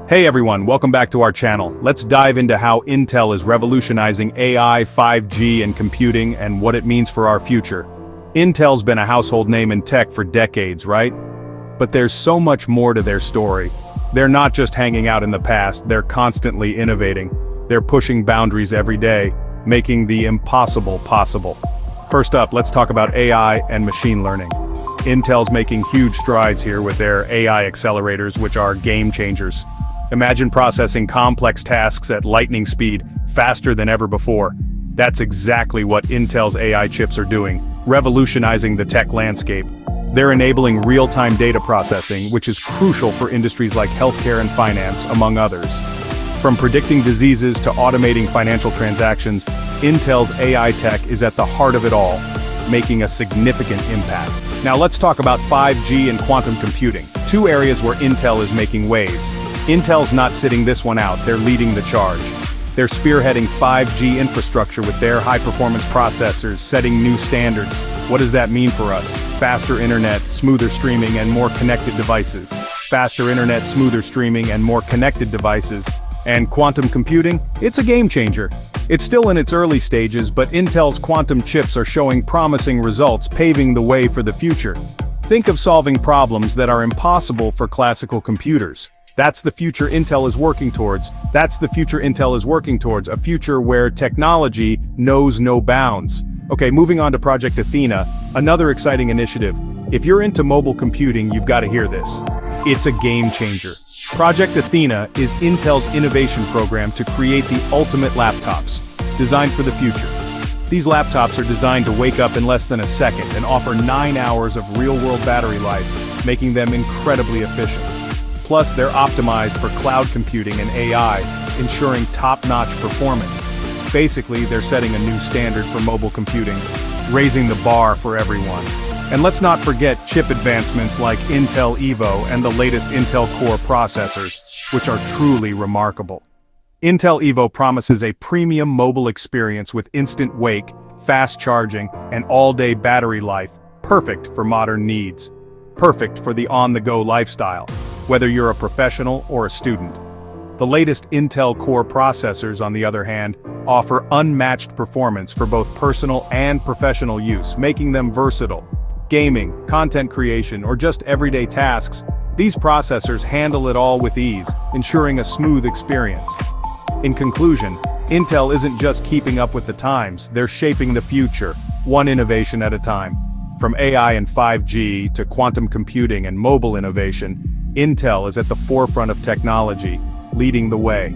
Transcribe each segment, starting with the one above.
Hey everyone, welcome back to our channel. Let's dive into how Intel is revolutionizing AI, 5G, and computing and what it means for our future. Intel's been a household name in tech for decades, right? But there's so much more to their story. They're not just hanging out in the past, they're constantly innovating. They're pushing boundaries every day, making the impossible possible. First up, let's talk about AI and machine learning. Intel's making huge strides here with their AI accelerators, which are game changers. Imagine processing complex tasks at lightning speed, faster than ever before. That's exactly what Intel's AI chips are doing, revolutionizing the tech landscape. They're enabling real-time data processing, which is crucial for industries like healthcare and finance, among others. From predicting diseases to automating financial transactions, Intel's AI tech is at the heart of it all, making a significant impact. Now let's talk about 5G and quantum computing, two areas where Intel is making waves. Intel's not sitting this one out, they're leading the charge. They're spearheading 5G infrastructure with their high-performance processors, setting new standards. What does that mean for us? Faster internet, smoother streaming, and more connected devices. Faster internet, smoother streaming, and more connected devices. And quantum computing? It's a game changer. It's still in its early stages, but Intel's quantum chips are showing promising results, paving the way for the future. Think of solving problems that are impossible for classical computers. That's the future Intel is working towards. A future where technology knows no bounds. Okay, moving on to Project Athena, another exciting initiative. If you're into mobile computing, you've got to hear this. It's a game changer. Project Athena is Intel's innovation program to create the ultimate laptops, designed for the future. These laptops are designed to wake up in less than a second and offer 9 hours of real-world battery life, making them incredibly efficient. Plus, they're optimized for cloud computing and AI, ensuring top-notch performance. Basically, they're setting a new standard for mobile computing, raising the bar for everyone. And let's not forget chip advancements like Intel Evo and the latest Intel Core processors, which are truly remarkable. Intel Evo promises a premium mobile experience with instant wake, fast charging, and all-day battery life, perfect for modern needs. Perfect for the on-the-go lifestyle, whether you're a professional or a student. The latest Intel Core processors, on the other hand, offer unmatched performance for both personal and professional use, making them versatile. Gaming, content creation, or just everyday tasks, these processors handle it all with ease, ensuring a smooth experience. In conclusion, Intel isn't just keeping up with the times, they're shaping the future, one innovation at a time. From AI and 5G to quantum computing and mobile innovation, Intel is at the forefront of technology, leading the way.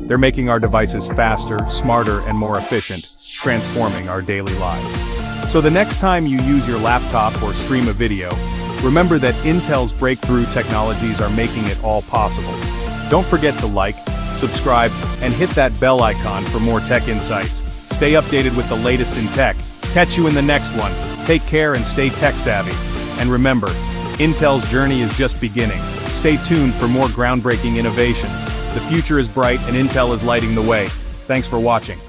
They're making our devices faster, smarter, and more efficient, transforming our daily lives. So the next time you use your laptop or stream a video, remember that Intel's breakthrough technologies are making it all possible. Don't forget to like, subscribe, and hit that bell icon for more tech insights. Stay updated with the latest in tech. Catch you in the next one. Take care and stay tech savvy. And remember, Intel's journey is just beginning. Stay tuned for more groundbreaking innovations. The future is bright and Intel is lighting the way. Thanks for watching.